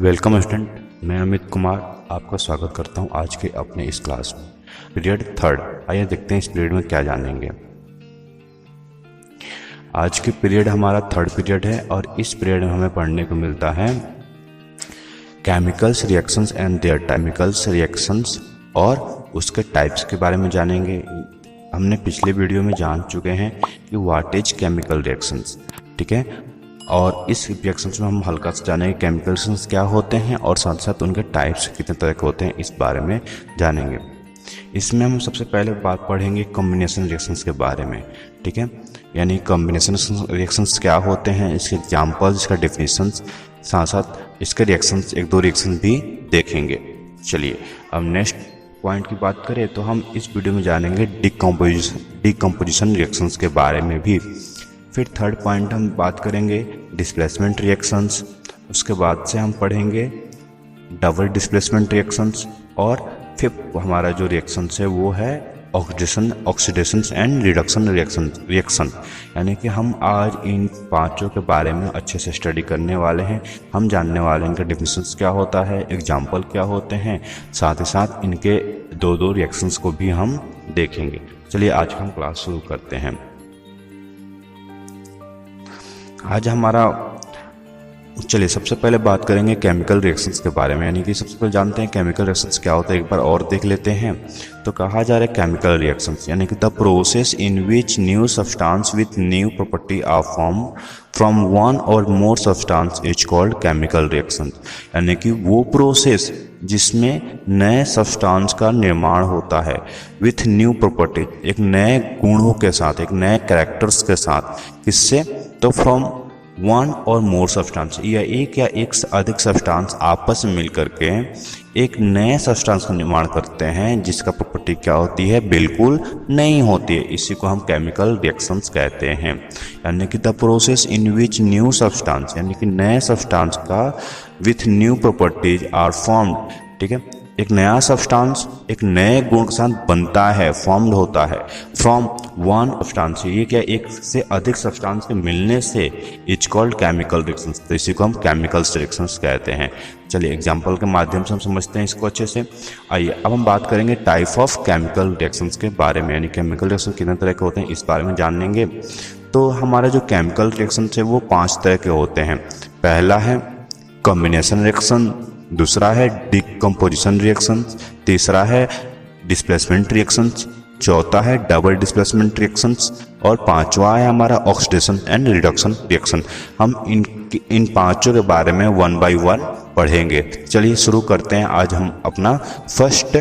Welcome student, मैं अमित कुमार आपका स्वागत करता हूं आज के अपने इस क्लास में। पीरियड थर्ड, आइए देखते हैं इस पीरियड में क्या जानेंगे। आज के पीरियड हमारा थर्ड पीरियड है और इस पीरियड में हमें पढ़ने को मिलता है chemicals reactions and their chemicals reactions और उसके टाइप्स के बारे में जानेंगे। हमने पिछले वीडियो में जान चुके हैं कि व्हाट इज केमिकल रिएक्शंस, ठीक है। और इस रिएक्शंस में हम हल्का सा जानेंगे केमिकल रिएक्शंस क्या होते हैं और साथ साथ उनके टाइप्स कितने तरह के होते हैं, इस बारे में जानेंगे। इसमें हम सबसे पहले बात पढ़ेंगे कॉम्बिनेशन रिएक्शंस के बारे में, ठीक है। यानी कॉम्बिनेशन रिएक्शंस क्या होते हैं, इसके एग्जाम्पल्स, इसका डेफिनेशंस, साथ साथ इसके रिएक्शंस, एक दो रिएक्शन भी देखेंगे। चलिए अब नेक्स्ट पॉइंट की बात करें तो हम इस वीडियो में जानेंगे डिकम्पोजिशन रिएक्शंस के बारे में भी। फिर थर्ड पॉइंट हम बात करेंगे डिस्प्लेसमेंट रिएक्शंस, उसके बाद से हम पढ़ेंगे डबल डिस्प्लेसमेंट रिएक्शंस और फिफ्थ हमारा जो रिएक्शंस है वो है ऑक्सीडेशन एंड रिडक्शन रिएक्शन। यानी कि हम आज इन पांचों के बारे में अच्छे से स्टडी करने वाले हैं। हम जानने वाले हैं इनका डेफिनेशंस क्या होता है, एग्जाम्पल क्या होते हैं, साथ ही साथ इनके दो रिएक्शंस को भी हम देखेंगे। चलिए आज हम क्लास शुरू करते हैं। आज हमारा चलिए सबसे पहले बात करेंगे केमिकल रिएक्शंस के बारे में। यानी कि सबसे पहले जानते हैं केमिकल रिएक्शंस क्या होता है, एक बार और देख लेते हैं। तो कहा जा रहा है केमिकल रिएक्शंस यानी कि the process in which new substance with new property are form from one or more substance is called chemical reaction. यानी कि वो प्रोसेस जिसमें नए सब्सटेंस का निर्माण होता है विथ न्यू प्रॉपर्टी, एक नए गुणों के साथ, एक नए कैरेक्टर्स के साथ, किससे तो from one or more substance, या एक से अधिक सब्सटेंस आपस में मिलकर के एक नए सब्सटेंस का निर्माण करते हैं जिसका प्रॉपर्टी क्या होती है, बिल्कुल नहीं होती है। इसी को हम केमिकल रिएक्शंस कहते हैं। यानी कि the process in which new substance, यानी कि नए सब्सटेंस का with new properties are formed, ठीक है। एक नया सब्सटेंस एक नए गुण के साथ बनता है, फॉर्म्ड होता है फ्रॉम वन सब्सटेंस, ये क्या एक से अधिक सब्सटेंस के मिलने से इज कॉल्ड केमिकल रिएक्शंस। तो इसी को हम केमिकल रिएक्शंस कहते हैं। चलिए एग्जांपल के माध्यम से हम समझते हैं इसको अच्छे से। आइए अब हम बात करेंगे टाइप ऑफ केमिकल रिएक्शंस के बारे में। यानी केमिकल रिएक्शन कितने तरह के होते हैं इस बारे में जानेंगे। तो हमारा जो केमिकल रिएक्शन है वो 5 तरह के होते हैं। पहला है कॉम्बिनेशन रिएक्शन, दूसरा है डिकम्पोजिशन रिएक्शन, तीसरा है डिस्प्लेसमेंट रिएक्शंस, चौथा है डबल डिस्प्लेसमेंट रिएक्शंस और पांचवा है हमारा ऑक्सीडेशन एंड रिडक्शन रिएक्शन। हम इन पांचों के बारे में वन बाय वन पढ़ेंगे। चलिए शुरू करते हैं। आज हम अपना फर्स्ट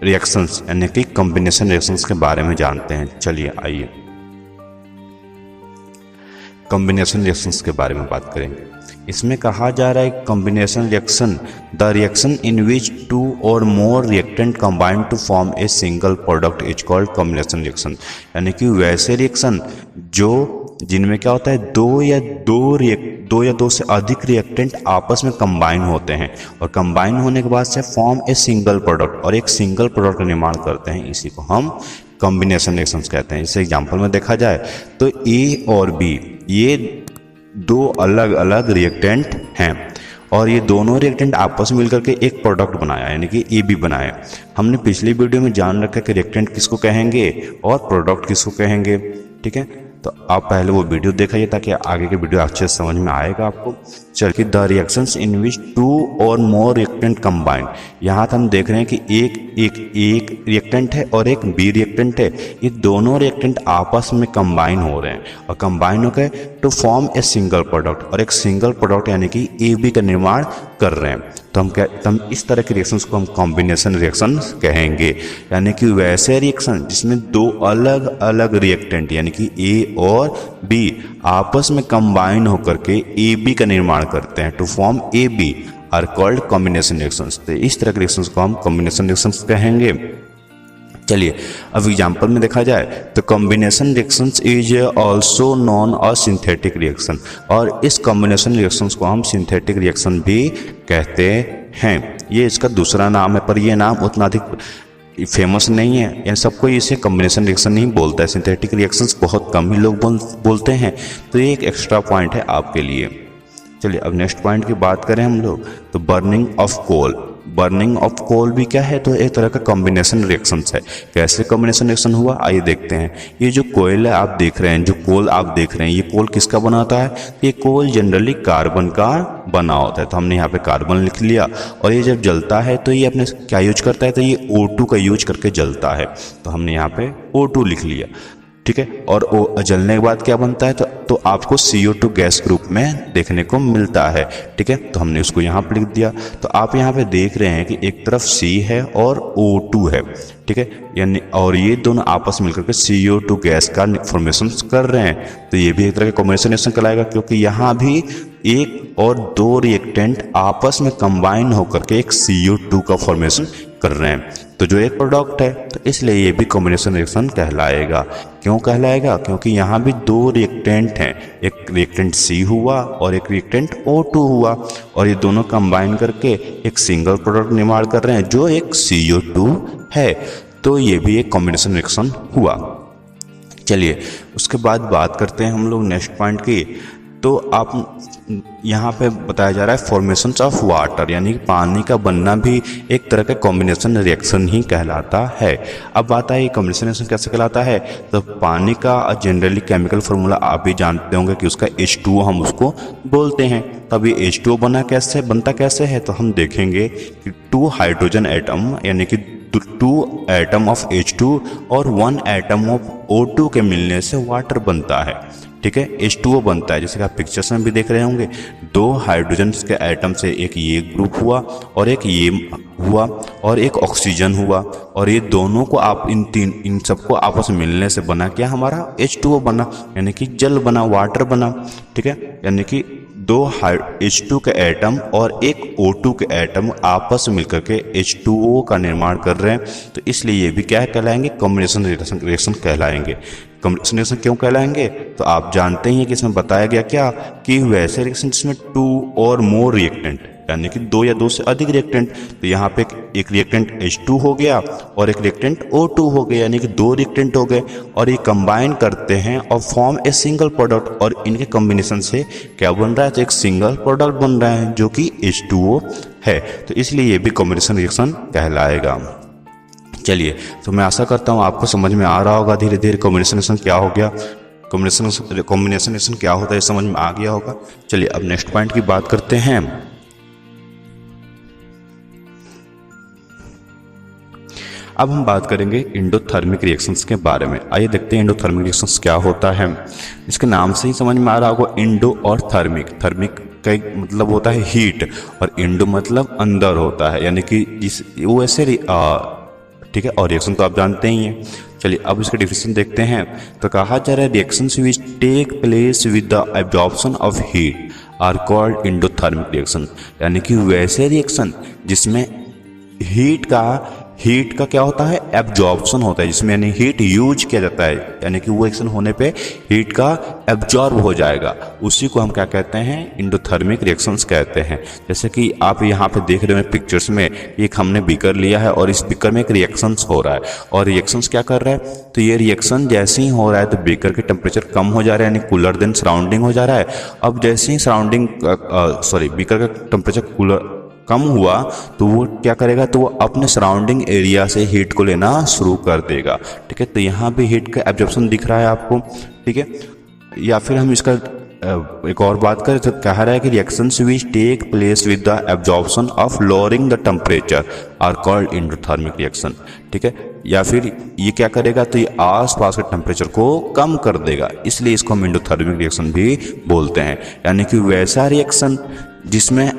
रिएक्शंस यानी कि कॉम्बिनेशन रिएक्शंस के बारे में जानते हैं। चलिए आइए कॉम्बिनेशन रिएक्शंस के बारे में बात करेंगे। इसमें कहा जा रहा है combination reaction the reaction in which two और more reactant combine to form a single product is called combination reaction. यानी कि वैसे रिएक्शन जो जिनमें क्या होता है दो या दो से अधिक रिएक्टेंट आपस में कंबाइन होते हैं और कंबाइन होने के बाद से फॉर्म ए सिंगल प्रोडक्ट, और एक सिंगल प्रोडक्ट का निर्माण करते हैं। इसी को हम कॉम्बिनेशन रिएक्शंस कहते हैं। इसे एग्जांपल में देखा जाए तो ए और बी ये दो अलग अलग रिएक्टेंट हैं और ये दोनों रिएक्टेंट आपस में मिलकर के एक प्रोडक्ट बनाया यानी कि ए बी बनाया। हमने पिछली वीडियो में जान रखा कि रिएक्टेंट किसको कहेंगे और प्रोडक्ट किसको कहेंगे, ठीक है। तो आप पहले वो वीडियो देखिए ताकि आगे के वीडियो अच्छे से समझ में आएगा आपको। चलिए the reactions in which two और मोर रिएक्टेंट कंबाइन, यहाँ तो हम देख रहे हैं कि एक रिएक्टेंट है और एक बी रिएक्टेंट है। ये दोनों रिएक्टेंट आपस में कंबाइन हो रहे हैं और कंबाइन होकर to form a single product, और एक सिंगल प्रोडक्ट यानी कि ए बी का निर्माण कर रहे हैं। तो हम इस तरह के रिएक्शंस को हम कॉम्बिनेशन रिएक्शन कहेंगे। यानी कि वैसे रिएक्शन जिसमें दो अलग अलग रिएक्टेंट यानी कि ए और बी आपस में कंबाइन होकर के ए बी का निर्माण करते हैं to form A B are called combination reactions. तो इस तरह के रिएक्शंस को हम कॉम्बिनेशन रिएक्शंस कहेंगे। चलिए अब एग्जाम्पल में देखा जाए तो combination reactions is also non a synthetic reaction, और इस कॉम्बिनेशन रिएक्शंस को हम सिंथेटिक रिएक्शन भी कहते हैं। ये इसका दूसरा नाम है पर यह नाम उतना अधिक फेमस नहीं है, यानी सबको इसे कॉम्बिनेशन रिएक्शन नहीं बोलता है। सिंथेटिक रिएक्शंस बहुत कम ही लोग बोलते हैं। तो ये एक एक्स्ट्रा पॉइंट है आपके लिए। चलिए अब नेक्स्ट पॉइंट की बात करें हम लोग, तो burning of coal. Burning of coal भी क्या है, तो एक तरह का कॉम्बिनेशन रिएक्शन है। कैसे कॉम्बिनेशन रिएक्शन हुआ, आइए देखते हैं। ये जो कोयला आप देख रहे हैं, जो कोल आप देख रहे हैं, ये कोल किसका बना होता है, ये कोल जनरली कार्बन का बना होता है। तो हमने यहाँ पे कार्बन लिख लिया, और ये जब जलता है तो ये अपने क्या यूज करता है, तो ये O2 का यूज करके जलता है। तो हमने यहाँ पे O2 लिख लिया, ठीक है। और वो जलने के बाद क्या बनता है, तो आपको CO2 गैस ग्रुप में देखने को मिलता है, ठीक है। तो हमने उसको यहाँ पर लिख दिया। तो आप यहाँ पे देख रहे हैं कि एक तरफ C है और O2 है, ठीक है, यानी और ये दोनों आपस में मिलकर के CO2 गैस का फॉर्मेशन कर रहे हैं। तो ये भी एक तरह का कॉम्बिनेशन रिएक्शन कहलाएगा, क्योंकि यहाँ भी एक और दो रिएक्टेंट आपस में कंबाइन होकर के एक CO2 का फॉर्मेशन कर रहे हैं, तो जो एक प्रोडक्ट है, तो इसलिए ये भी कॉम्बिनेशन रिएक्शन कहलाएगा। क्यों कहलाएगा, क्योंकि यहाँ भी दो रिएक्टेंट हैं, एक रिएक्टेंट C हुआ और एक रिएक्टेंट O2 हुआ, और ये दोनों कंबाइन करके एक सिंगल प्रोडक्ट निर्माण कर रहे हैं जो एक CO2 है। तो ये भी एक कॉम्बिनेशन रिएक्शन हुआ। चलिए उसके बाद बात करते हैं हम लोग नेक्स्ट पॉइंट की। तो आप यहाँ पे बताया जा रहा है फॉर्मेशन ऑफ वाटर, यानी कि पानी का बनना भी एक तरह का कॉम्बिनेशन रिएक्शन ही कहलाता है। अब बात है कॉम्बिनेशन रिएक्शन कैसे कहलाता है, तो पानी का जनरली केमिकल फार्मूला आप भी जानते होंगे कि उसका H2O हम उसको बोलते हैं। तब ये H2O बनता कैसे है, तो हम देखेंगे कि 2 हाइड्रोजन एटम यानी कि 2 एटम ऑफ H2 और 1 एटम ऑफ O2 के मिलने से वाटर बनता है, ठीक है, H2O बनता है। जैसे कि आप पिक्चर्स में भी देख रहे होंगे, 2 हाइड्रोजन के एटम से एक ये ग्रुप हुआ और एक ये हुआ और एक ऑक्सीजन हुआ, और ये दोनों को आप इन सबको आपस में मिलने से बना क्या, हमारा H2O बना, यानी कि जल बना, वाटर बना, ठीक है। यानी कि 2 H2 के एटम और एक O2 के एटम आपस में मिलकर के H2O का निर्माण कर रहे हैं। तो इसलिए ये भी क्या कहलाएंगे, कॉम्बिनेशन रिएक्शन कहलाएंगे। कॉम्बिनेशन रिएक्शन क्यों कहलाएंगे, तो आप जानते ही हैं कि इसमें बताया गया क्या, कि वैसे रिएक्शन जिसमें 2 और मोर रिएक्टेंट यानी कि 2 या 2 से अधिक रिएक्टेंट, तो यहाँ पे एक रिएक्टेंट H2 हो गया और एक रिएक्टेंट O2 हो गया, यानी कि 2 रिएक्टेंट हो गए, और ये कंबाइन करते हैं और फॉर्म ए सिंगल प्रोडक्ट, और इनके कॉम्बिनेशन से क्या बन रहा है, तो एक सिंगल प्रोडक्ट बन रहा है जो कि H2O है। तो इसलिए ये भी कॉम्बिनेशन रिएक्शन कहलाएगा। चलिए, तो मैं आशा करता हूँ आपको समझ में आ रहा होगा धीरे धीरे कॉम्बिनेशन रिएक्शन क्या हो गया, कॉम्बिनेशन रिएक्शन क्या होता है समझ में आ गया होगा। चलिए अब नेक्स्ट पॉइंट की बात करते हैं। अब हम बात करेंगे एंडोथर्मिक रिएक्शंस के बारे में। आइए देखते हैं एंडोथर्मिक रिएक्शंस क्या होता है। इसके नाम से ही समझ में आ रहा होगा, एंडो और थर्मिक। थर्मिक का एक मतलब होता है हीट, और एंडो मतलब अंदर होता है, यानी कि जिस वो ऐसे ठीक है, और रिएक्शन तो आप जानते ही हैं। चलिए अब इसका डिफिनेशन देखते हैं। तो कहा जा रहा है reactions which take place with the absorption of heat are called endothermic reaction, यानी कि वैसे रिएक्शन जिसमें हीट का क्या होता है, एब्जॉर्प्शन होता है, जिसमें यानी हीट यूज किया जाता है, यानी कि वो एक्शन होने पे हीट का एब्जॉर्ब हो जाएगा, उसी को हम क्या कहते हैं, एंडोथर्मिक रिएक्शंस कहते हैं। जैसे कि आप यहाँ पे देख रहे हैं पिक्चर्स में, एक हमने बीकर लिया है और इस बीकर में एक रिएक्शंस हो रहा है, और रिएक्शंस क्या कर रहा है, तो ये रिएक्शन जैसे ही हो रहा है तो बीकर के टेम्परेचर कम हो जा रहा है, यानी कूलर देन सराउंडिंग हो जा रहा है। अब जैसे ही बीकर का टेम्परेचर कम हुआ तो वो क्या करेगा, तो वो अपने सराउंडिंग एरिया से हीट को लेना शुरू कर देगा, ठीक है। तो यहाँ पे हीट का एब्जॉर्प्शन दिख रहा है आपको, ठीक है। या फिर हम इसका एक और बात करें तो कह रहा है कि reactions which take place with the absorption of lowering the temperature are called endothermic reaction, ठीक है। या फिर ये क्या करेगा, तो ये आसपास के टेम्परेचर को कम कर देगा, इसलिए इसको हम एंडोथर्मिक रिएक्शन भी बोलते हैं। यानी कि वैसा रिएक्शन जिसमें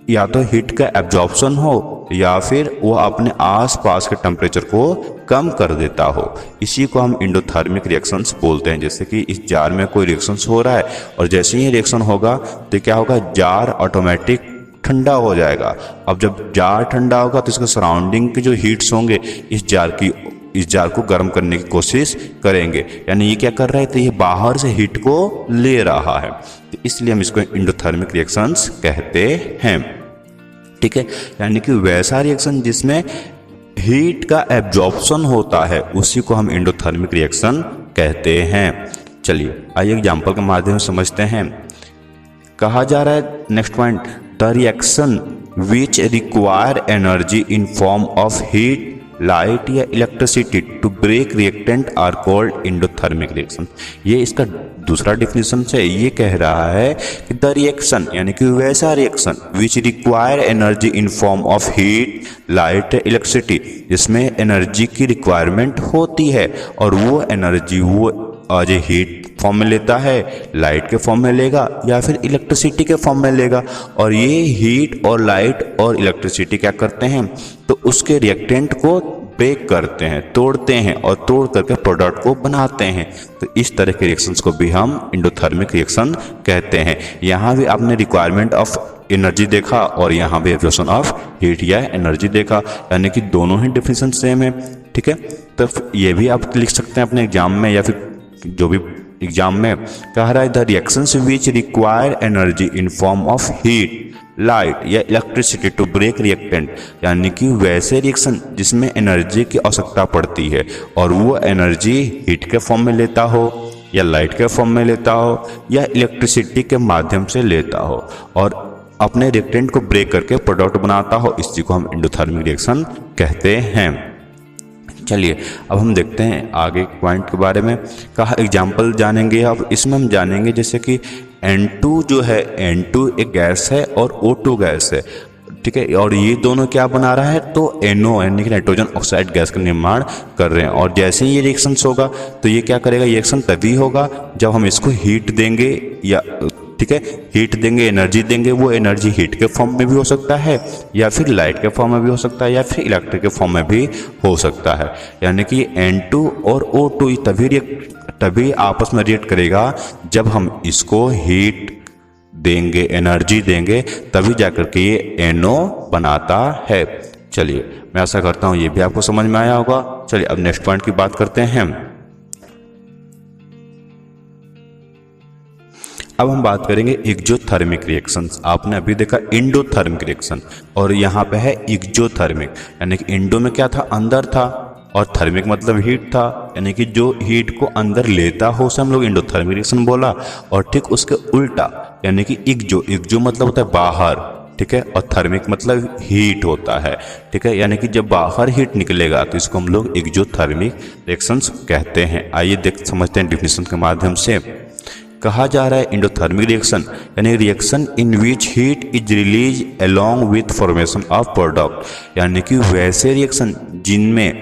या तो हीट का एब्जॉर्प्शन हो या फिर वो अपने आसपास के टेम्परेचर को कम कर देता हो, इसी को हम एंडोथर्मिक रिएक्शंस बोलते हैं। जैसे कि इस जार में कोई रिएक्शंस हो रहा है और जैसे ही रिएक्शन होगा तो क्या होगा, जार ऑटोमेटिक ठंडा हो जाएगा। अब जब जार ठंडा होगा तो इसके सराउंडिंग के जो हीट्स होंगे इस जार को गर्म करने की कोशिश करेंगे, यानी ये क्या कर रहा है, तो ये बाहर से हीट को ले रहा है, तो इसलिए हम इसको एंडोथर्मिक रिएक्शंस कहते हैं, ठीक है। यानी कि वैसा रिएक्शन जिसमें हीट का एब्जॉर्प्शन होता है उसी को हम एंडोथर्मिक रिएक्शन कहते हैं। चलिए आइए एग्जाम्पल के माध्यम से समझते हैं। कहा जा रहा है next point, the reaction which require energy in form of heat, light या electricity to break reactant are called endothermic reaction. ये इसका दूसरा डिफिनेशन से ये कह रहा है कि द रिएक्शन यानी कि वैसा reaction which require energy in form of heat, light, electricity, जिसमें एनर्जी की रिक्वायरमेंट होती है और वो एनर्जी वो आज हीट फॉर्म में लेता है, लाइट के फॉर्म में लेगा या फिर इलेक्ट्रिसिटी के फॉर्म में लेगा। और ये हीट और लाइट और इलेक्ट्रिसिटी क्या करते हैं, तो उसके रिएक्टेंट को ब्रेक करते हैं, तोड़ते हैं और तोड़ करके प्रोडक्ट को बनाते हैं। तो इस तरह के रिएक्शंस को भी हम एंडोथर्मिक रिएक्शन कहते हैं। यहाँ भी आपने रिक्वायरमेंट ऑफ एनर्जी देखा और यहाँ भी एब्जॉर्प्शन ऑफ हीट या एनर्जी देखा, यानी कि दोनों ही डिफिनेशन सेम है। ठीक है, तो ये भी आप लिख सकते हैं अपने एग्जाम में या फिर जो भी एग्जाम में कह रहा है, the reactions which require energy in form of heat, light या इलेक्ट्रिसिटी टू ब्रेक रिएक्टेंट, यानी कि वैसे रिएक्शन जिसमें एनर्जी की आवश्यकता पड़ती है और वो एनर्जी हीट के फॉर्म में लेता हो या लाइट के फॉर्म में लेता हो या इलेक्ट्रिसिटी के माध्यम से लेता हो और अपने रिएक्टेंट को ब्रेक करके प्रोडक्ट बनाता हो, इस चीज को हम एंडोथर्मिक रिएक्शन कहते हैं। चलिए अब हम देखते हैं आगे पॉइंट के बारे में। कहा एग्जाम्पल जानेंगे। अब इसमें हम जानेंगे जैसे कि N2 जो है, N2 एक गैस है और O2 गैस है। ठीक है, और ये दोनों क्या बना रहा है, तो NO यानी कि नाइट्रोजन ऑक्साइड गैस का निर्माण कर रहे हैं। और जैसे ही ये रिएक्शन होगा तो ये क्या करेगा, ये रिएक्शन तभी होगा जब हम इसको हीट देंगे या ठीक है हीट देंगे, एनर्जी देंगे। वो एनर्जी हीट के फॉर्म में भी हो सकता है या फिर लाइट के फॉर्म में भी हो सकता है या फिर इलेक्ट्रिक के फॉर्म में भी हो सकता है। यानी कि N2 और O2 तभी आपस में रिएक्ट करेगा जब हम इसको हीट देंगे, एनर्जी देंगे, तभी जाकर के ये NO बनाता है। चलिए मैं आशा करता हूँ ये भी आपको समझ में आया होगा। चलिए अब नेक्स्ट पॉइंट की बात करते हैं। अब हम बात करेंगे एक्जोथर्मिक रिएक्शंस। आपने अभी देखा एंडोथर्मिक रिएक्शन और यहाँ पे है एक्जोथर्मिक, यानी कि एंडो में क्या था, अंदर था, और थर्मिक मतलब हीट था, यानी कि जो हीट को अंदर लेता हो उसे हम लोग एंडोथर्मिक रिएक्शन बोला। और ठीक उसके उल्टा यानी कि एक्जो मतलब होता है बाहर, ठीक है, और थर्मिक मतलब हीट होता है। ठीक है, यानी कि जब बाहर हीट निकलेगा तो इसको हम लोग एक्जोथर्मिक रिएक्शंस कहते हैं। आइए देख समझते हैं डिफिनेशन के माध्यम से। कहा जा रहा है एंडोथर्मिक रिएक्शन यानी reaction in which heat is release along with formation of product, यानी कि वैसे रिएक्शन जिनमें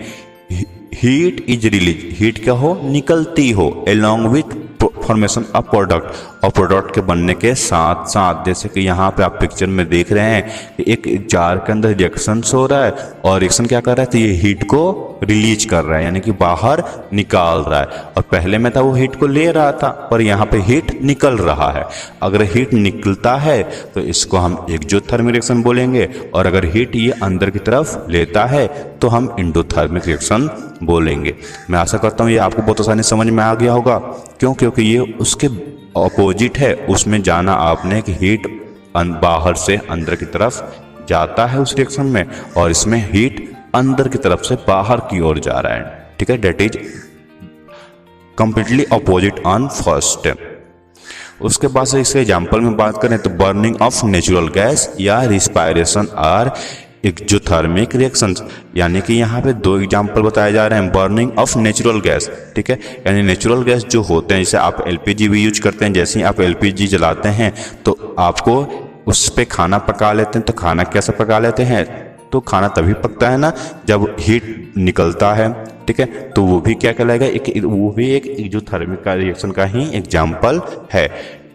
हीट इज रिलीज, हीट क्या हो, निकलती हो, along with formation of product, और प्रोडक्ट के बनने के साथ साथ, जैसे कि यहाँ पे आप पिक्चर में देख रहे हैं कि एक जार के अंदर रिएक्शन हो रहा है और रिएक्शन क्या कर रहा है, तो ये हीट को रिलीज कर रहा है यानी कि बाहर निकाल रहा है। और पहले में था वो हीट को ले रहा था पर यहाँ पे हीट निकल रहा है। अगर हीट निकलता है तो इसको हम एक्जोथर्मिक रिएक्शन बोलेंगे, और अगर हीट ये अंदर की तरफ लेता है तो हम एंडोथर्मिक रिएक्शन बोलेंगे। मैं आशा करता हूँ ये आपको बहुत आसानी समझ में आ गया होगा। क्यों? क्योंकि ये उसके अपोजिट है, उसमें जाना आपने कि हीट बाहर से अंदर की तरफ जाता है उस रिएक्शन में, और इसमें हीट अंदर की तरफ से बाहर की ओर जा रहा है। ठीक है, that is completely opposite on first. उसके बाद से इसके एग्जाम्पल में बात करें तो बर्निंग ऑफ नेचुरल गैस या रिस्पायरेशन आर एक्जोथर्मिक रिएक्शंस, यानी कि यहाँ पे दो एग्जाम्पल बताए जा रहे हैं। बर्निंग ऑफ नेचुरल गैस, ठीक है, यानी नेचुरल गैस जो होते हैं, जैसे आप एलपीजी भी यूज करते हैं, जैसे ही आप एलपीजी जलाते हैं तो आपको उस पर खाना पका लेते हैं। तो खाना कैसे पका लेते हैं, तो खाना तभी पकता है ना जब हीट निकलता है। ठीक है, तो वो भी क्या कहलाएगा, वो भी एक एक्जोथर्मिक का रिएक्शन का ही एग्जाम्पल है।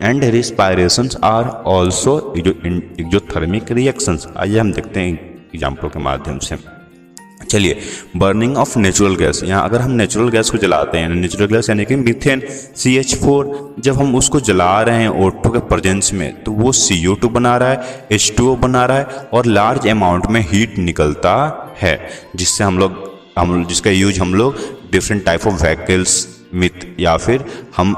And respirations are also exothermic reactions. आइए हम देखते हैं एग्जाम्पल के माध्यम से। चलिए, बर्निंग ऑफ नेचुरल गैस, यहाँ अगर हम नेचुरल गैस को जलाते हैं, नेचुरल गैस यानी कि मीथेन CH4, जब हम उसको जला रहे हैं O2 के प्रेजेंस में तो वो CO2 बना रहा है, H2O बना रहा है और लार्ज अमाउंट में हीट निकलता है, जिससे हम जिसका यूज हम लोग डिफरेंट टाइप ऑफ व्हीकल्स में या फिर हम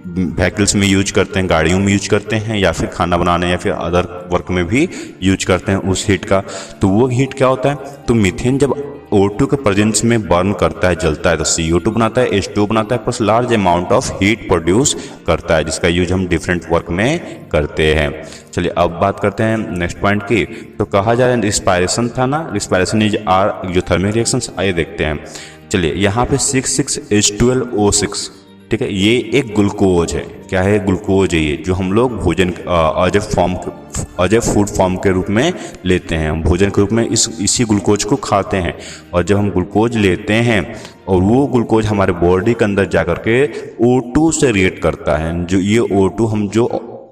व्हीकल्स में यूज करते हैं, गाड़ियों में यूज करते हैं, या फिर खाना बनाने या फिर अदर वर्क में भी यूज करते हैं उस हीट का। तो वो हीट क्या होता है, तो मीथेन जब O2 के प्रेजेंस में बर्न करता है, जलता है, तो CO2 बनाता है, H2 बनाता है, plus large amount of heat produce करता है, जिसका यूज हम डिफरेंट वर्क में करते हैं। चलिए अब बात करते हैं नेक्स्ट पॉइंट की। तो कहा जा रहा है रिस्पायरेशन था ना, respiration is are exothermic reactions. आइए देखते हैं। चलिए यहाँ पे 6,6H12O6, ठीक है, ये एक ग्लूकोज है। क्या है? ग्लूकोज है ये, जो हम लोग भोजन एज ए फूड फॉर्म के रूप में लेते हैं। हम भोजन के रूप में इसी ग्लूकोज को खाते हैं, और जब हम ग्लूकोज लेते हैं और वो ग्लूकोज हमारे बॉडी के अंदर जा कर के O2 से रिएक्ट करता है। जो ये O2 हम जो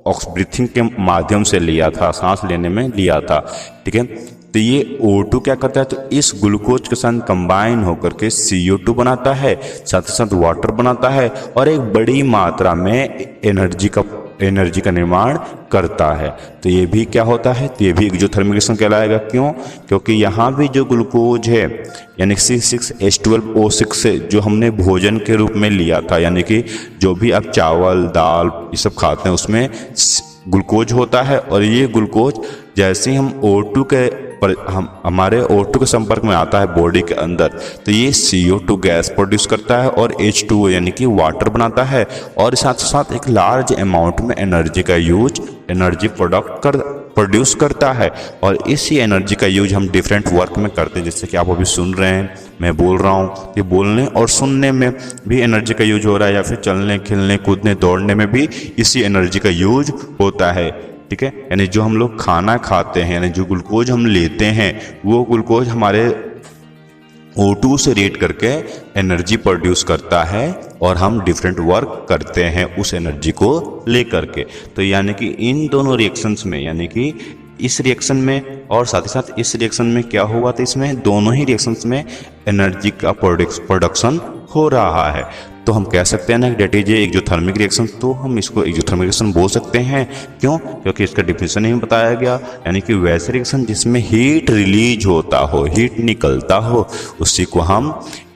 ब्रीथिंग के माध्यम से लिया था, सांस लेने में लिया था, ठीक है, तो ये O2 क्या करता है, तो इस ग्लूकोज के साथ कंबाइन होकर के CO2 बनाता है, साथ ही साथ वाटर बनाता है, और एक बड़ी मात्रा में एनर्जी का निर्माण करता है। तो ये भी क्या होता है, तो ये भी एक्सोथर्मिक रिएक्शन कहलाएगा। क्यों? क्योंकि यहाँ भी जो ग्लूकोज है यानी 6,6H12O6 से जो हमने भोजन के रूप में लिया था, यानी कि जो भी आप चावल दाल ये सब खाते हैं उसमें ग्लूकोज होता है, और ये ग्लूकोज जैसे ही हम O2 के हमारे O2 के संपर्क में आता है बॉडी के अंदर, तो ये CO2 गैस प्रोड्यूस करता है और H2O यानी कि वाटर बनाता है, और साथ साथ एक लार्ज अमाउंट में एनर्जी प्रोड्यूस करता है। और इसी एनर्जी का यूज हम डिफरेंट वर्क में करते हैं, जैसे कि आप अभी सुन रहे हैं, मैं बोल रहा हूँ, ये बोलने और सुनने में भी एनर्जी का यूज हो रहा है, या फिर चलने खेलने कूदने दौड़ने में भी इसी एनर्जी का यूज होता है, ठीक है। यानी जो हम लोग खाना खाते हैं, यानी जो ग्लूकोज हम लेते हैं, वो ग्लूकोज हमारे O2 से रिएक्ट करके एनर्जी प्रोड्यूस करता है, और हम डिफरेंट वर्क करते हैं उस एनर्जी को लेकर के। तो यानी कि इन दोनों रिएक्शंस में, यानी कि इस रिएक्शन में और साथ ही साथ इस रिएक्शन में क्या हुआ, तो इसमें दोनों ही रिएक्शंस में एनर्जी का प्रोडक्शन हो रहा है। तो हम कह सकते हैं ना डेट इज एक्सोथर्मिक रिएक्शन, तो हम इसको एक्सोथर्मिक रिएक्शन बोल सकते हैं। क्यों? क्योंकि इसका डिफिनेशन ही बताया गया, यानी कि वैसे रिएक्शन जिसमें हीट रिलीज होता हो, हीट निकलता हो, उसी को हम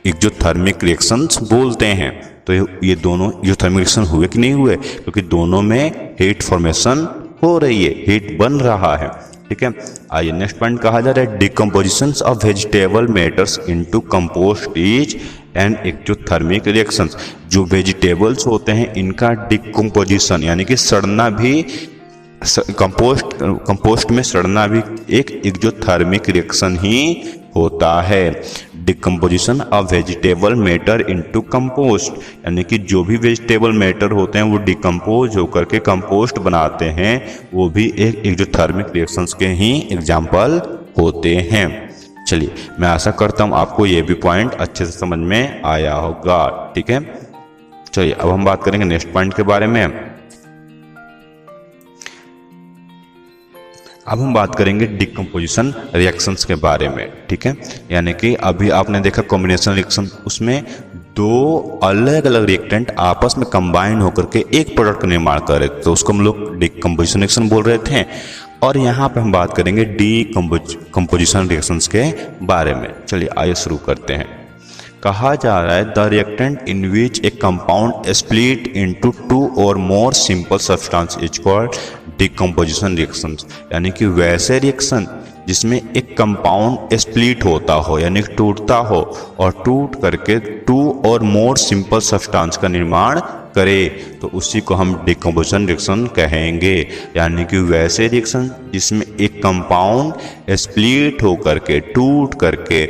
एक्सोथर्मिक रिएक्शंस बोलते हैं। तो ये दोनों एक्सोथर्मिक रिएक्शन हुए कि नहीं हुए? क्योंकि दोनों में हीट फॉर्मेशन हो रही है, हीट बन रहा है, ठीक है। आइए नेक्स्ट पॉइंट कहा जा रहा है decomposition of vegetable matters into compost is and exothermic reactions. जो वेजिटेबल्स होते हैं इनका डिकम्पोजिशन यानी कि सड़ना भी, कंपोस्ट में सड़ना भी एक एक्सोथर्मिक रिएक्शन ही होता है। Decomposition of vegetable matter into compost, यानी कि जो भी वेजिटेबल मैटर होते हैं वो डिकम्पोज होकर के कंपोस्ट बनाते हैं, वो भी एक एक्सोथर्मिक रिएक्शंस के ही एग्जाम्पल होते हैं। चलिए मैं आशा करता हूँ आपको ये भी पॉइंट अच्छे से समझ में आया होगा, ठीक है। चलिए अब हम बात करेंगे नेक्स्ट पॉइंट के बारे में। अब हम बात करेंगे डिकम्पोजिशन रिएक्शंस के बारे में, ठीक है। यानी कि अभी आपने देखा कॉम्बिनेशन रिएक्शन, उसमें दो अलग अलग रिएक्टेंट आपस में कंबाइन होकर के एक प्रोडक्ट का निर्माण कर रहे थे, तो उसको हम लोग डिकम्पोजिशन रिएक्शन बोल रहे थे। और यहाँ पे हम बात करेंगे डिकम्पोजिशन रिएक्शंस के बारे में। चलिए आइए शुरू करते हैं। कहा जा रहा है the reactant in which A compound split into 2 और more simple substance is called decomposition reactions. यानी कि वैसे रिएक्शन जिसमें एक कंपाउंड स्प्लिट होता हो यानी टूटता हो, और टूट करके 2 और मोर सिंपल सब्सटेंस का निर्माण करे, तो उसी को हम डिकम्पोजिशन रिएक्शन कहेंगे। यानी कि वैसे रिएक्शन जिसमें एक कंपाउंड स्प्लिट होकर के, टूट करके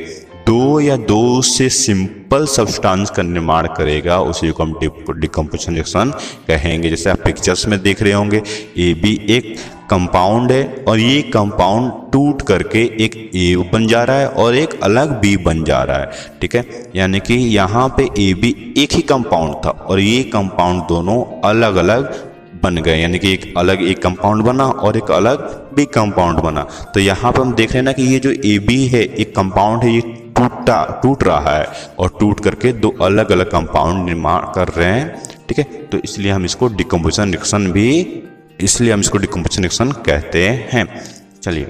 2 या 2 से सिंपल सब्सटेंस का निर्माण करेगा, उसी को हम डिकम्पोजिशन रिएक्शन कहेंगे। जैसे आप पिक्चर्स में देख रहे होंगे, ए भी एक कंपाउंड है, और ये कंपाउंड टूट करके एक ए बन जा रहा है और एक अलग बी बन जा रहा है, ठीक है। यानी कि यहाँ पे ए बी एक ही कंपाउंड था, और ये कंपाउंड दोनों अलग अलग बन गए, यानी कि एक अलग एक कंपाउंड बना और एक अलग बी कंपाउंड बना। तो यहाँ पर हम देख रहे हैं ना कि ये जो ए बी है एक कंपाउंड है, ये टूट रहा है, और टूट करके 2 अलग अलग कंपाउंड निर्माण कर रहे हैं, ठीक है। तो इसलिए हम इसको डिकम्पोजिशन रिएक्शन कहते हैं। चलिए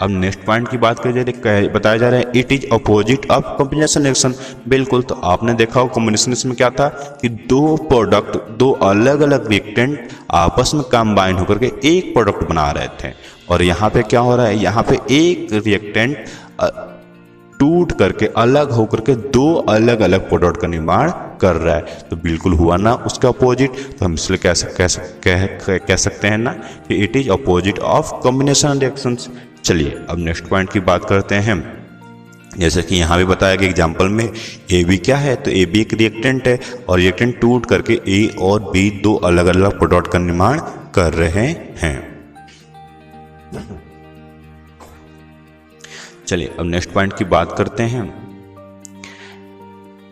अब नेक्स्ट पॉइंट की बात करें, बताया जा रहा है it is opposite of combination reaction. बिल्कुल, तो आपने देखा हो कॉम्बिनेशन रिएक्शन में क्या था कि 2 प्रोडक्ट, 2 अलग अलग रिएक्टेंट आपस में कंबाइन होकर के एक प्रोडक्ट बना रहे थे। और यहाँ पे क्या हो रहा है, यहाँ पे एक रिएक्टेंट टूट करके अलग होकर के दो अलग अलग प्रोडक्ट का निर्माण कर रहा है। तो बिल्कुल हुआ ना उसका अपोजिट, तो हम इसलिए कह सकते हैं ना कि it is opposite of combination reactions. चलिए अब नेक्स्ट पॉइंट की बात करते हैं। जैसे कि यहाँ भी बताया गया एग्जाम्पल में ए बी क्या है, तो ए बी एक रिएक्टेंट है और रिएक्टेंट टूट करके ए और बी दो अलग अलग प्रोडक्ट का निर्माण कर रहे हैं। चलिए अब नेक्स्ट पॉइंट की बात करते हैं।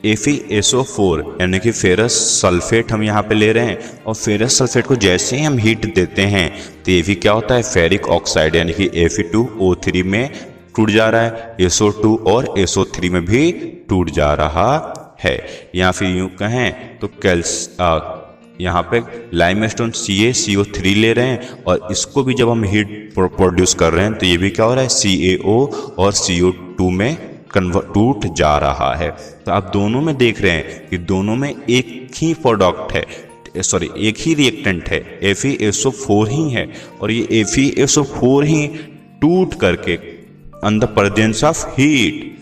FeSO4 यानी कि फेरस सल्फेट हम यहाँ पे ले रहे हैं और फेरस सल्फेट को जैसे ही हम हीट देते हैं तो ये भी क्या होता है, फेरिक ऑक्साइड यानी कि Fe2O3 में टूट जा रहा है, SO2 और SO3 में भी टूट जा रहा है। या फिर यूं कहें तो यहाँ पे लाइमस्टोन CaCO3 ले रहे हैं और इसको भी जब हम हीट प्रोड्यूस कर रहे हैं तो ये भी क्या हो रहा है, CaO और CO2 में टूट जा रहा है। तो आप दोनों में देख रहे हैं कि दोनों में एक ही प्रोडक्ट है, सॉरी एक ही रिएक्टेंट है, FeSO4 ही है और ये FeSO4 ही टूट करके under presence of heat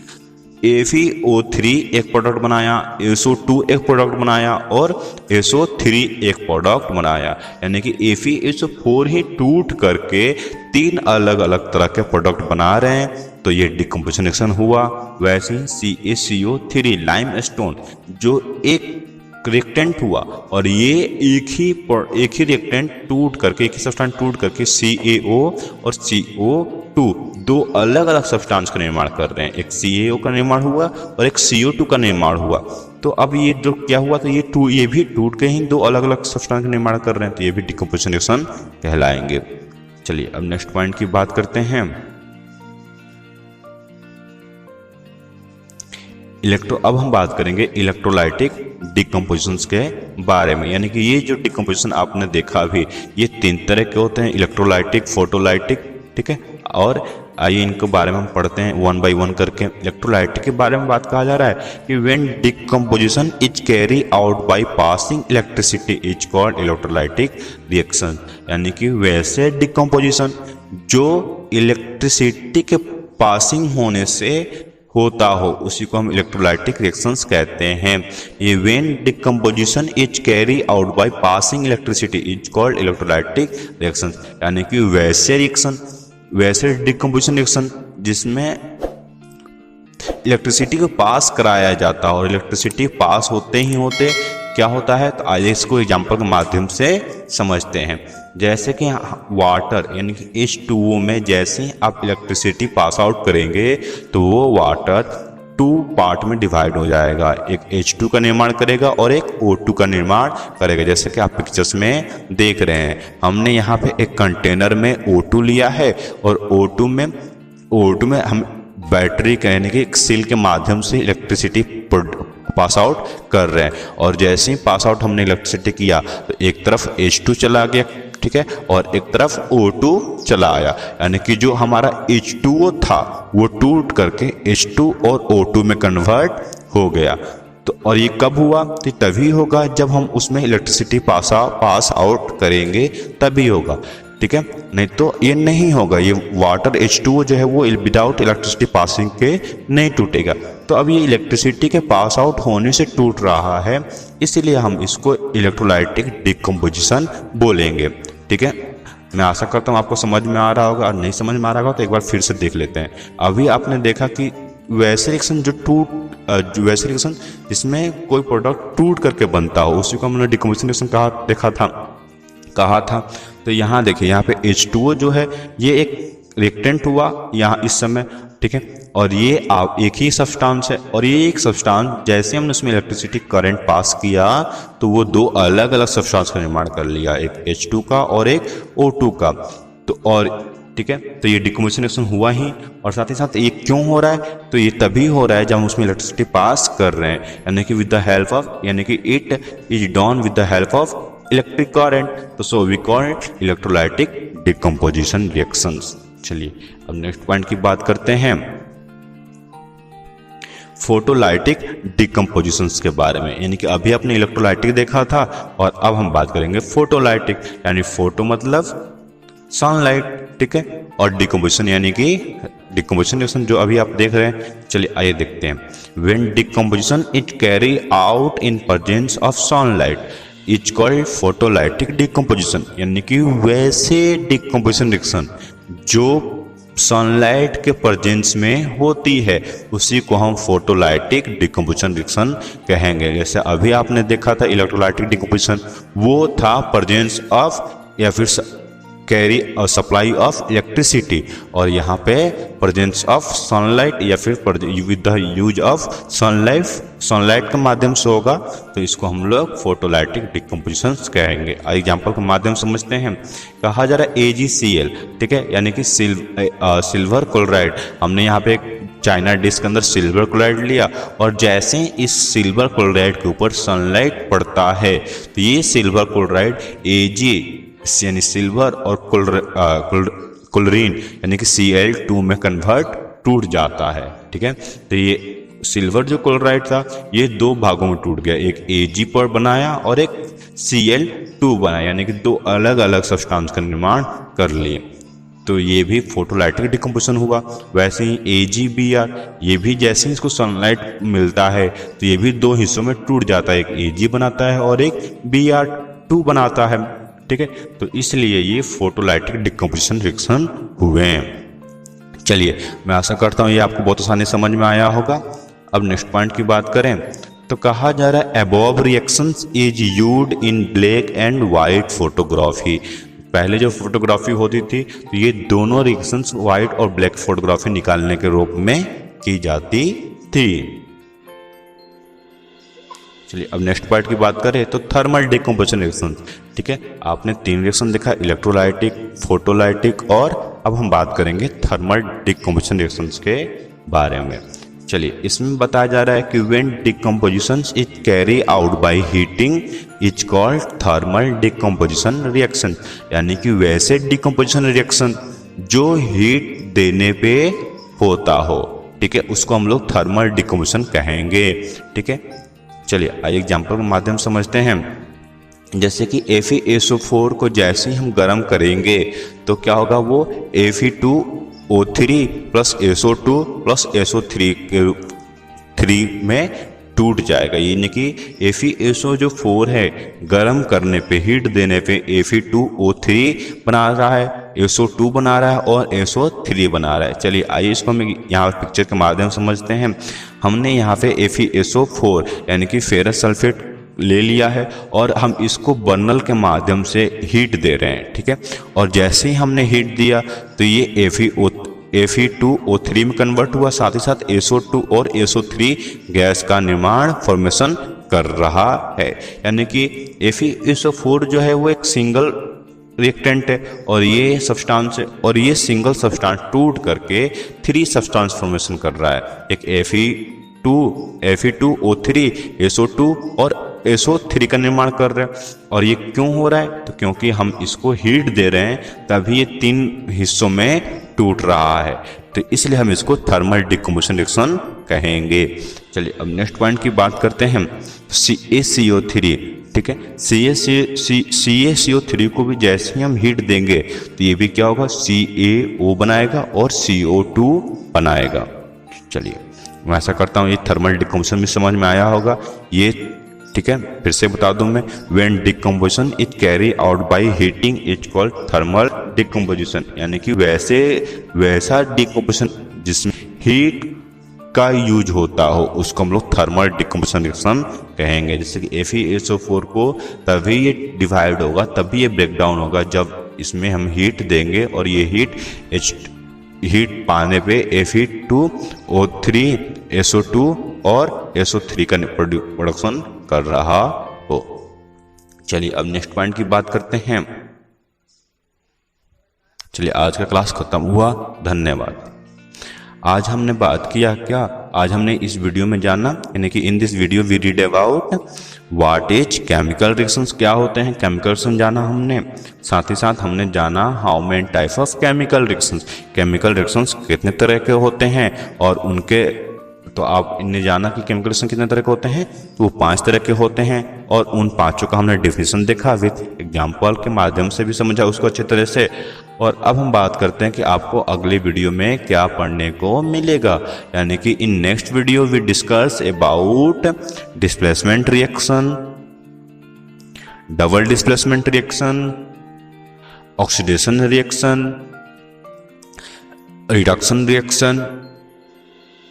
FeO3 एक प्रोडक्ट बनाया, SO2 एक प्रोडक्ट बनाया और SO3 एक प्रोडक्ट बनाया, यानी कि FeSO4 ही टूट करके तीन अलग अलग तरह के प्रोडक्ट बना रहे हैं। तो ये डिकम्पोजिशन रिएक्शन हुआ। वैसे ही CaCO3 लाइमस्टोन जो एक रिएक्टेंट हुआ और ये एक ही रिएक्टेंट टूट करके, एक ही सब्सटेंस टूट करके CaO और CO2 दो अलग अलग सब्सटेंस का निर्माण कर रहे हैं। एक CaO का निर्माण हुआ और एक CO2 का निर्माण हुआ। तो अब ये जो क्या हुआ, तो ये भी टूट के ही दो अलग अलग सब्सटेंस का निर्माण कर रहे हैं, तो ये भी डिकम्पोजिशन रिएक्शन कहलाएंगे। चलिए अब नेक्स्ट पॉइंट की बात करते हैं। अब हम बात करेंगे इलेक्ट्रोलाइटिक डिकम्पोजिशंस के बारे में, यानी कि ये जो डिकम्पोजिशन आपने देखा अभी, ये तीन तरह के होते हैं, इलेक्ट्रोलाइटिक, फोटोलाइटिक, ठीक है। और आइए इनके बारे में हम पढ़ते हैं वन बाय वन करके। इलेक्ट्रोलाइटिक के बारे में बात कहा जा रहा है कि when decomposition is carry out by passing electricity is called electrolytic reaction, यानी कि वैसे डिकम्पोजिशन जो इलेक्ट्रिसिटी के पासिंग होने से होता हो उसी को हम इलेक्ट्रोलाइटिक रिएक्शंस कहते हैं। ये when decomposition is carry out by passing electricity is called electrolytic reactions, यानी कि वैसे रिएक्शन, वैसे डिकम्पोजिशन रिएक्शन जिसमें इलेक्ट्रिसिटी को पास कराया जाता है और इलेक्ट्रिसिटी पास होते ही होते क्या होता है, तो आइए इसको एग्जाम्पल के माध्यम से समझते हैं। जैसे कि वाटर यानी कि H2O में जैसे ही आप इलेक्ट्रिसिटी पास आउट करेंगे तो वो वाटर टू पार्ट में डिवाइड हो जाएगा, एक H2 का निर्माण करेगा और एक O2 का निर्माण करेगा। जैसे कि आप पिक्चर्स में देख रहे हैं, हमने यहाँ पे एक कंटेनर में O2 लिया है और O2 में हम बैटरी कहने के एक सेल के माध्यम से इलेक्ट्रिसिटी पास आउट कर रहे हैं और जैसे ही पास आउट हमने इलेक्ट्रिसिटी किया तो एक तरफ H2 चला गया, ठीक है, और एक तरफ O2 चला आया, यानी कि जो हमारा H2O था वो टूट करके H2 और O2 में कन्वर्ट हो गया। तो और ये कब हुआ, तो तभी होगा जब हम उसमें इलेक्ट्रिसिटी पास आउट करेंगे, तभी होगा, ठीक है, नहीं तो ये नहीं होगा। ये वाटर H2O जो है वो विदाउट इलेक्ट्रिसिटी पासिंग के नहीं टूटेगा। तो अब ये इलेक्ट्रिसिटी के पास आउट होने से टूट रहा है, इसीलिए हम इसको इलेक्ट्रोलाइटिक डिकम्पोजिशन बोलेंगे, ठीक है। मैं आशा करता हूँ आपको समझ में आ रहा होगा, और नहीं समझ में आ रहा होगा तो एक बार फिर से देख लेते हैं। अभी आपने देखा कि वैसे रिएक्शन वैसे रिएक्शन जिसमें कोई प्रोडक्ट टूट करके बनता हो उसी को हमने डिकम्पोजिशन रिएक्शन कहा था। तो यहाँ देखिए, यहाँ पे H2O जो है ये एक रिएक्टेंट हुआ यहाँ इस समय, ठीक है, और ये एक ही सब्सटेंस है और ये एक सब्सटेंस जैसे हमने उसमें इलेक्ट्रिसिटी करंट पास किया तो वो दो अलग अलग सब्सटेंस का निर्माण कर लिया, एक H2 का और एक O2 का। तो और ठीक है, तो ये डिकम्पोजिशन रिएक्शन हुआ ही, और साथ ही साथ ये क्यों हो रहा है, तो ये तभी हो रहा है जब हम उसमें इलेक्ट्रिसिटी पास कर रहे हैं, यानी कि विद द हेल्प ऑफ, यानी कि it is done with the help of electric current. तो so we call it electrolytic decomposition reactions. चलिए अब नेक्स्ट पॉइंट की बात करते हैं, फोटोलाइटिक डिकम्पोजिशंस के बारे में, यानी कि अभी आपने इलेक्ट्रोलाइटिक देखा था और अब हम बात करेंगे फोटोलाइटिक, यानी फोटो मतलब सनलाइट, ठीक है, और डिकम्पोजिशन यानी कि डिकम्पोजिशन रिएक्शन जो अभी आप देख रहे हैं, चलिए आइए देखते हैं। When decomposition it carry out in presence of sunlight is called photolytic decomposition, यानी कि वैसे डिकम्पोजिशन रिएक्शन जो सनलाइट के प्रेजेंस में होती है उसी को हम फोटोलाइटिक डिकम्पोजिशन रिएक्शन कहेंगे। जैसे अभी आपने देखा था इलेक्ट्रोलाइटिक डिकम्पोजिशन, वो था प्रेजेंस ऑफ या फिर कैरी और सप्लाई ऑफ इलेक्ट्रिसिटी, और यहाँ पे प्रेजेंस ऑफ सनलाइट या फिर with the use of sunlight के माध्यम से होगा, तो इसको हम लोग फोटोलाइटिक डिकम्पोजिशन कहेंगे। एग्जाम्पल के माध्यम से समझते हैं। कहा जा रहा है AgCl, ठीक है, यानी कि सिल्वर क्लोराइड। हमने यहाँ पे एक चाइना डिश के अंदर सिल्वर क्लोराइड लिया और जैसे इस सिल्वर क्लोराइड के ऊपर सनलाइट पड़ता है तो ये सिल्वर क्लोराइड Ag यानी सिल्वर और क्लोरीन यानी कि Cl2 में कन्वर्ट टूट जाता है, ठीक है। तो ये सिल्वर जो क्लोराइड था ये दो भागों में टूट गया, एक Ag पर बनाया और एक Cl2 बनाया, यानी कि दो अलग अलग सब्सटेंस का निर्माण कर लिए, तो ये भी फोटोलाइटिक डिकम्पोजिशन हुआ। वैसे ही AgBr, ये भी जैसे ही इसको सनलाइट मिलता है तो ये भी दो हिस्सों में टूट जाता है, एक Ag बनाता है और एक Br2 बनाता है, ठीक है। तो इसलिए ये फोटोलाइटिक डिकम्पोजिशन रिएक्शन हुए हैं। चलिए मैं आशा करता हूँ ये आपको बहुत आसानी समझ में आया होगा। अब नेक्स्ट पॉइंट की बात करें तो कहा जा रहा है above reactions is used in black and white photography. पहले जो फोटोग्राफी होती थी तो ये दोनों रिएक्शंस वाइट और ब्लैक फोटोग्राफी निकालने के रूप में की जाती थी। चलिए अब नेक्स्ट पार्ट की बात करें तो थर्मल डिकम्पोजिशन रिएक्शन, ठीक है। आपने तीन रिएक्शन देखा, इलेक्ट्रोलाइटिक, फोटोलाइटिक, और अब हम बात करेंगे थर्मल डिकम्पोजिशन रिएक्शंस के बारे में। चलिए इसमें बताया जा रहा है कि when decomposition is carry out by heating is called thermal decomposition reaction, यानी कि वैसे डिकम्पोजिशन रिएक्शन जो हीट देने पे होता हो, ठीक है, उसको हम लोग थर्मल डिकम्पोजिशन कहेंगे, ठीक है। चलिए आइए एग्जाम्पल के माध्यम से समझते हैं। जैसे कि FeSO4 को जैसे ही हम गर्म करेंगे तो क्या होगा, वो Fe2O3 plus SO2 plus SO3 में टूट जाएगा, यानी कि FeSO जो 4 है गर्म करने पे, हीट देने पे Fe2O3 बना रहा है, SO2 बना रहा है और SO3 बना रहा है। चलिए आइए इसको हम यहाँ पिक्चर के माध्यम से समझते हैं। हमने यहाँ पे FeSO4 यानी कि फेरस सल्फेट ले लिया है और हम इसको बर्नल के माध्यम से हीट दे रहे हैं, ठीक है। और जैसे ही हमने हीट दिया तो ये Fe2O3 में कन्वर्ट हुआ, साथ ही साथ SO2 और SO3 गैस का निर्माण फॉर्मेशन कर रहा है, यानी कि FeSO4 जो है वो एक सिंगल रिएक्टेंट है और ये सब्सटेंस है, और ये सिंगल सब्सटेंस टूट करके 3 सब्सटेंस फॉर्मेशन कर रहा है, एक Fe2O3 SO2 और SO3 का निर्माण कर रहे हैं। और ये क्यों हो रहा है, तो क्योंकि हम इसको हीट दे रहे हैं तभी ये 3 हिस्सों में टूट रहा है, तो इसलिए हम इसको थर्मल डिकम्पोजिशन रिएक्शन कहेंगे। चलिए अब नेक्स्ट पॉइंट की बात करते हैं। CaCO3, ठीक है, CaCO3 को भी जैसे ही हम हीट देंगे तो ये भी क्या होगा, CaO बनाएगा और CO2 बनाएगा। चलिए मैं ऐसा करता हूँ ये थर्मल डिकम्पोजिशन भी समझ में आया होगा ये, ठीक है। फिर से बता दूं मैं, when decomposition is carry out by heating is called thermal decomposition, यानी कि वैसा डिकम्पोजिशन जिसमें हीट का यूज होता हो उसको हम लोग थर्मल डिकम्पोजिशन रिएक्शन कहेंगे। जैसे कि FeSO4 को तभी ये डिवाइड होगा, तभी ये ब्रेक डाउन होगा जब इसमें हम हीट देंगे और ये हीट पाने पे Fe2O3 SO2 और SO3 का प्रोडक्शन कर रहा हो। चलिए अब नेक्स्ट पॉइंट की बात करते हैं। चलिए आज का क्लास खत्म हुआ, धन्यवाद। आज हमने बात किया क्या, आज हमने इस वीडियो में जाना, यानी कि in this video we read about what is chemical reactions, क्या होते हैं केमिकल रिएक्शन जाना हमने, साथ ही साथ हमने जाना how many types of chemical reactions, chemical reactions कितने तरह के होते हैं और उनके तो आप इनने जाना कि केमिकल रिएक्शन कितने तरह के होते हैं, तो वो 5 तरह के होते हैं और उन पांचों का हमने डिफिनेशन देखा, विथ एग्जाम्पल के माध्यम से भी समझा उसको अच्छे तरह से। और अब हम बात करते हैं कि आपको अगले वीडियो में क्या पढ़ने को मिलेगा, यानी कि in next video we discuss about displacement reaction, double displacement reaction, oxidation reaction, reduction reaction,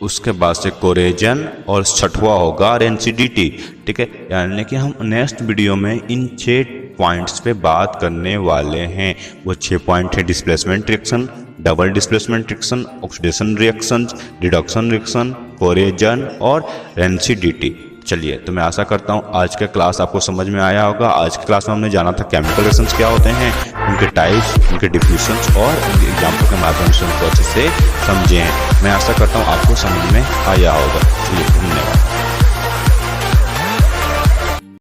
उसके बाद से कोरेजन और छठवां होगा रेंसिडिटी। ठीक है, यानी कि हम नेक्स्ट वीडियो में इन 6 पॉइंट्स पे बात करने वाले हैं। वो 6 पॉइंट है displacement reaction, double displacement reaction, oxidation reaction, reduction reaction, corrosion और रेंसिडिटी। चलिए, तो मैं आशा करता हूँ आज का क्लास आपको समझ में आया होगा। आज की क्लास में हमने जाना था केमिकल रिएक्शंस क्या होते हैं, उनके टाइप्स, उनके डिफिनेशंस और उनके एग्जाम्पल के माध्यम से उनको अच्छे से समझे हैं। मैं आशा करता हूँ आपको समझ में आया होगा। चलिए, धन्यवाद।